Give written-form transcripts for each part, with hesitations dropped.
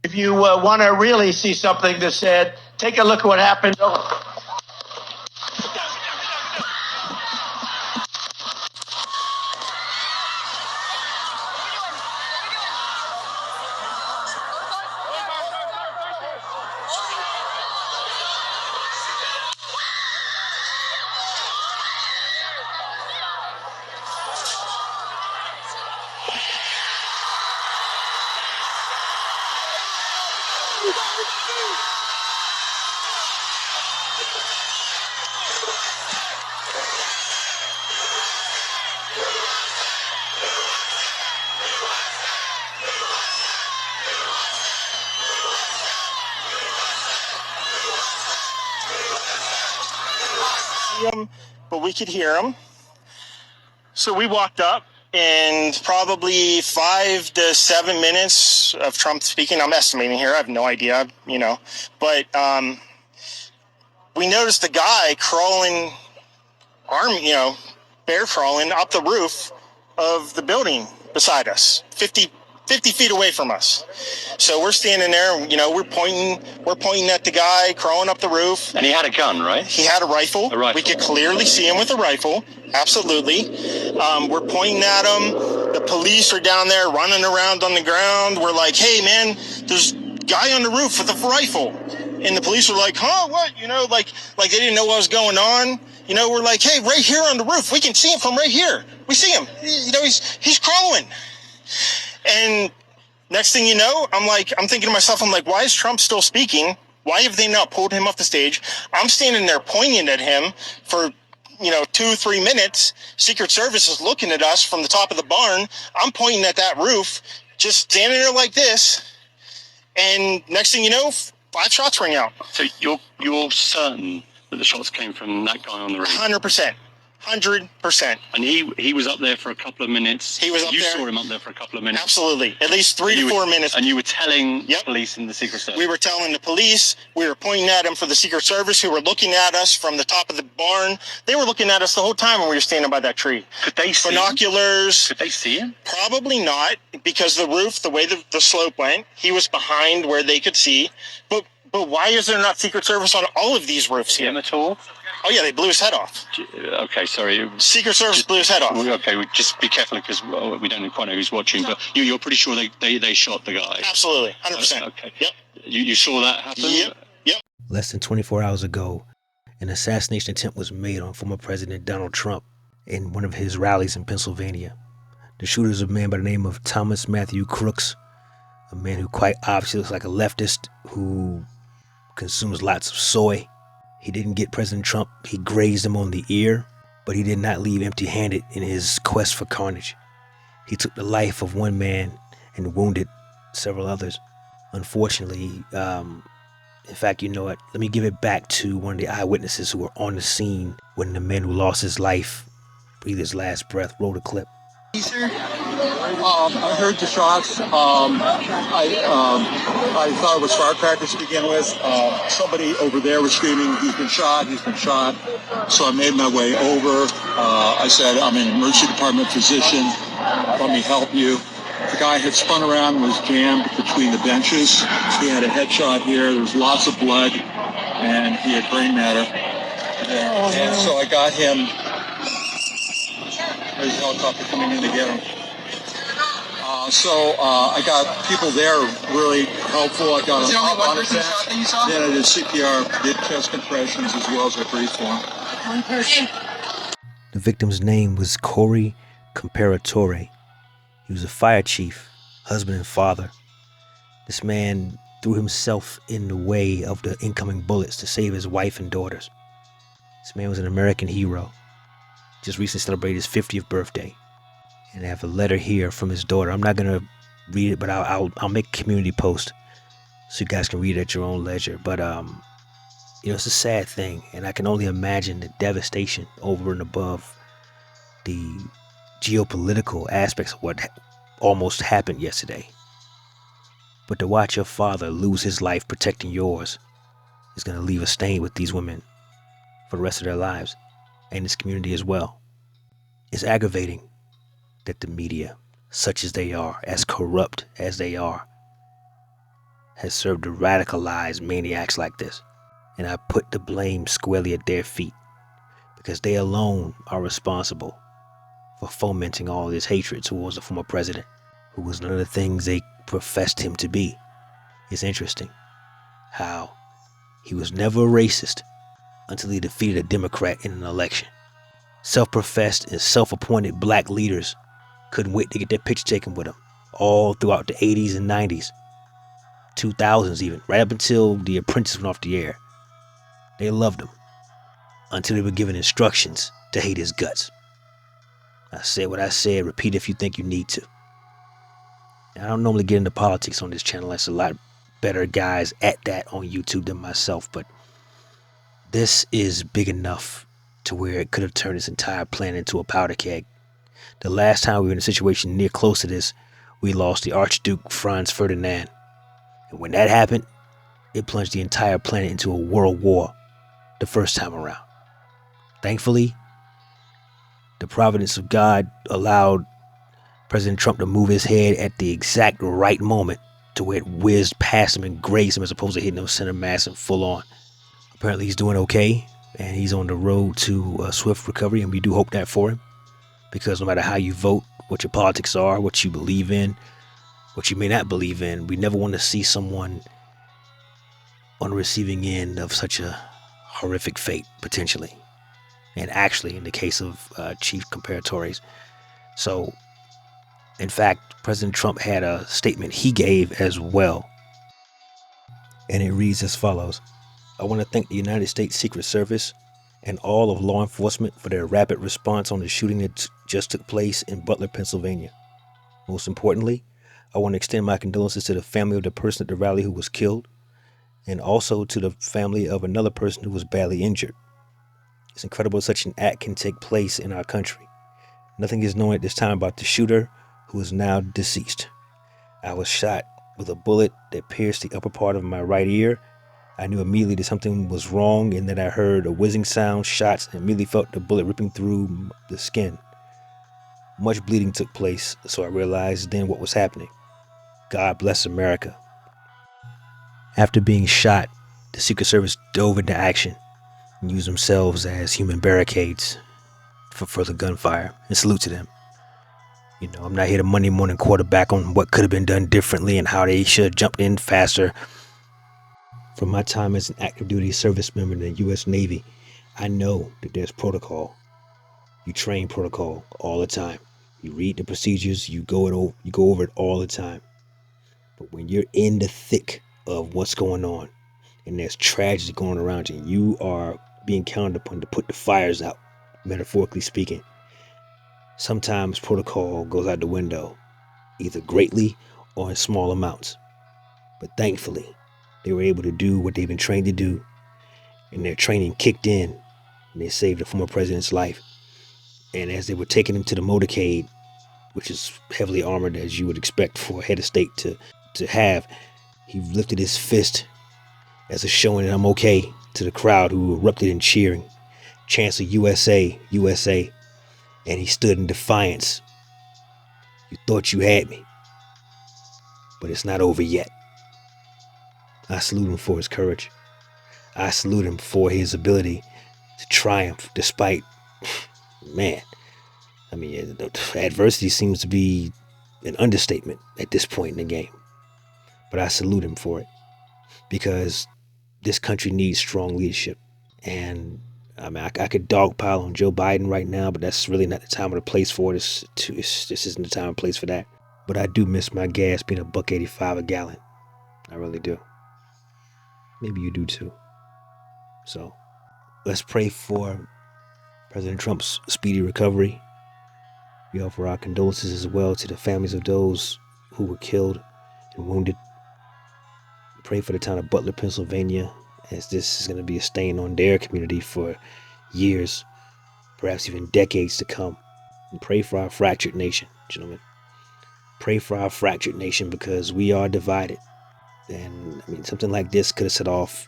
If you want to really see something that's said, take a look at what happened. But we could hear him. So we walked up, and probably 5 to 7 minutes of Trump speaking. I'm estimating here. I have no idea, But we noticed a guy crawling, bear crawling up the roof of the building beside us, 50 feet away from us. So we're standing there, we're pointing at the guy crawling up the roof. And he had a gun, right? He had a rifle. We could clearly see him with a rifle. Absolutely. We're pointing at him. The police are down there running around on the ground. We're like, hey man, there's a guy on the roof with a rifle. And the police were like, huh, what? Like they didn't know what was going on. We're like, hey, right here on the roof. We can see him from right here. We see him. He's crawling. And next thing you know, I'm thinking to myself, why is Trump still speaking? Why have they not pulled him off the stage? I'm standing there pointing at him for, 2-3 minutes. Secret Service is looking at us from the top of the barn. I'm pointing at that roof, just standing there like this. And next thing you know, 5 shots ring out. So you're certain that the shots came from that guy on the roof? 100%. 100%. And he was up there for a couple of minutes. He was up there. You saw him up there for a couple of minutes. Absolutely. At least 3 to 4 minutes. And you were telling the police and the Secret Service? We were telling the police. We were pointing at him for the Secret Service, who were looking at us from the top of the barn. They were looking at us the whole time when we were standing by that tree. Could they see binoculars? Could they see him? Probably not, because the roof, the way the slope went, he was behind where they could see. But why is there not Secret Service on all of these roofs here? Him at all? Oh, yeah, they blew his head off. Okay, sorry. Secret Service blew his head off. Okay, just be careful because we don't quite know who's watching, but you're pretty sure they shot the guy? Absolutely, 100%. Okay. Yep. You saw that happen? Yep. Less than 24 hours ago, an assassination attempt was made on former President Donald Trump in one of his rallies in Pennsylvania. The shooter is a man by the name of Thomas Matthew Crooks, a man who quite obviously looks like a leftist who consumes lots of soy. He didn't get President Trump. He grazed him on the ear, but he did not leave empty-handed in his quest for carnage. He took the life of one man and wounded several others. Unfortunately, in fact, you know what? Let me give it back to one of the eyewitnesses who were on the scene when the man who lost his life breathed his last breath. Roll the clip. I heard the shots. I thought it was firecrackers to begin with. Somebody over there was screaming, he's been shot. So I made my way over. I said, I'm an emergency department physician. Let me help you. The guy had spun around and was jammed between the benches. He had a headshot here. There was lots of blood, and he had brain matter. And so I got him. There's a helicopter coming in to get him. So I got people there really helpful. I got on his back. Then I did CPR, did chest compressions as well as I breathed for him. One person. The victim's name was Corey Comparatore. He was a fire chief, husband and father. This man threw himself in the way of the incoming bullets to save his wife and daughters. This man was an American hero. Just recently celebrated his 50th birthday. And I have a letter here from his daughter. I'm not going to read it, but I'll make a community post so you guys can read it at your own leisure. But, it's a sad thing. And I can only imagine the devastation over and above the geopolitical aspects of what almost happened yesterday. But to watch your father lose his life protecting yours is going to leave a stain with these women for the rest of their lives and this community as well. It's aggravating that the media, such as they are, as corrupt as they are, has served to radicalize maniacs like this. And I put the blame squarely at their feet, because they alone are responsible for fomenting all this hatred towards the former president, who was none of the things they professed him to be. It's interesting how he was never a racist until he defeated a Democrat in an election. Self-professed and self-appointed black leaders couldn't wait to get their picture taken with him all throughout the 80s and 90s, 2000s even, right up until The Apprentice went off the air. They loved him until they were given instructions to hate his guts. I said what I said, repeat if you think you need to. I don't normally get into politics on this channel. There's a lot better guys at that on YouTube than myself, but this is big enough to where it could have turned this entire planet into a powder keg. The last time we were in a situation near close to this, we lost the Archduke Franz Ferdinand. And when that happened, it plunged the entire planet into a world war the first time around. Thankfully, the providence of God allowed President Trump to move his head at the exact right moment to where it whizzed past him and grazed him as opposed to hitting him center mass and full on. Apparently he's doing okay, and he's on the road to a swift recovery, and we do hope that for him, because no matter how you vote, what your politics are, what you believe in, what you may not believe in, we never want to see someone on the receiving end of such a horrific fate, potentially. And actually, in the case of Chief Comparatores. So, in fact, President Trump had a statement he gave as well. And it reads as follows. I want to thank the United States Secret Service and all of law enforcement for their rapid response on the shooting that just took place in Butler, Pennsylvania. Most importantly, I want to extend my condolences to the family of the person at the rally who was killed, and also to the family of another person who was badly injured. It's incredible such an act can take place in our country. Nothing is known at this time about the shooter, who is now deceased. I was shot with a bullet that pierced the upper part of my right ear. I knew immediately that something was wrong, and that I heard a whizzing sound, shots, and immediately felt the bullet ripping through the skin. Much bleeding took place, so I realized then what was happening. God bless America. After being shot, the Secret Service dove into action and used themselves as human barricades for further gunfire, and salute to them. You know, I'm not here to Monday morning quarterback on what could have been done differently and how they should have jumped in faster. From my time as an active duty service member in the U.S. Navy, I know that there's protocol. You train protocol all the time. You read the procedures, you go over it all the time. But when you're in the thick of what's going on, and there's tragedy going around you, and you are being counted upon to put the fires out, metaphorically speaking, sometimes protocol goes out the window, either greatly or in small amounts. But thankfully, they were able to do what they've been trained to do, and their training kicked in, and they saved the former president's life. And as they were taking him to the motorcade, which is heavily armored as you would expect for a head of state to have, he lifted his fist as a showing that I'm okay to the crowd, who erupted in cheering, chants of USA, USA, and he stood in defiance. You thought you had me, but it's not over yet. I salute him for his courage. I salute him for his ability to triumph despite, adversity seems to be an understatement at this point in the game. But I salute him for it, because this country needs strong leadership. And I could dogpile on Joe Biden right now, but that's really not the time or the place for it. This isn't the time and place for that. But I do miss my gas being $1.85 a gallon. I really do. Maybe you do too. So let's pray for President Trump's speedy recovery. We offer our condolences as well to the families of those who were killed and wounded. Pray for the town of Butler, Pennsylvania, as this is going to be a stain on their community for years, perhaps even decades to come. And pray for our fractured nation, gentlemen. Pray for our fractured nation, because we are divided. And something like this could have set off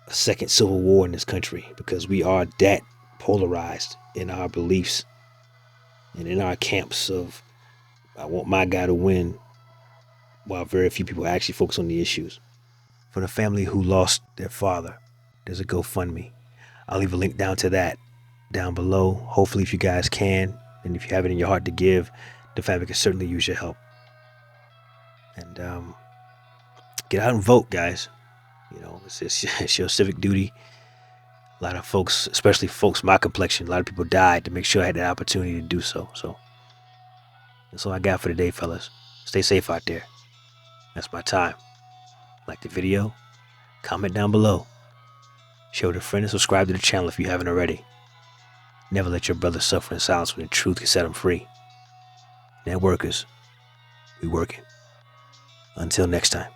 a second civil war in this country, because we are that polarized in our beliefs. and in our camps of I want my guy to win, while very few people actually focus on the issues. For the family who lost their father, there's a GoFundMe. I'll leave a link down to that down below. Hopefully, if you guys can, and if you have it in your heart to give, the family can certainly use your help. And get out and vote, guys. You know, it's your civic duty. A lot of folks, especially folks my complexion, a lot of people died to make sure I had the opportunity to do so. So that's all I got for today, fellas. Stay safe out there. That's my time. Like the video, comment down below. Share with a friend and subscribe to the channel if you haven't already. Never let your brother suffer in silence when the truth can set him free. Networkers, we working. Until next time.